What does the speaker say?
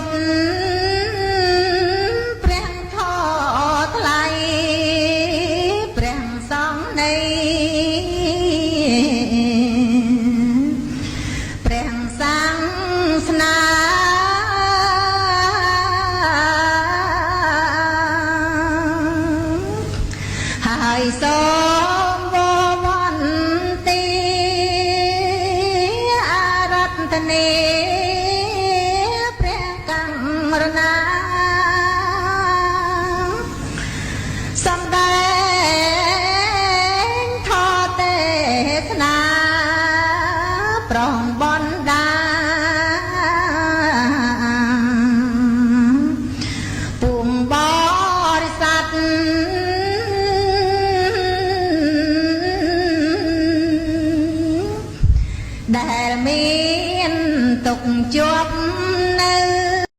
តព្រះធម៌ថ្លៃព្រះសង្ឃនៃព្រះសាសនាហើយសូមបវន្ទីអារតនេព្រះកម្មរណាសំដែងធម៌ទេសនាប្រងបណ្ដាពុំបរិស័ទដែលមានទុកជាប់នៅ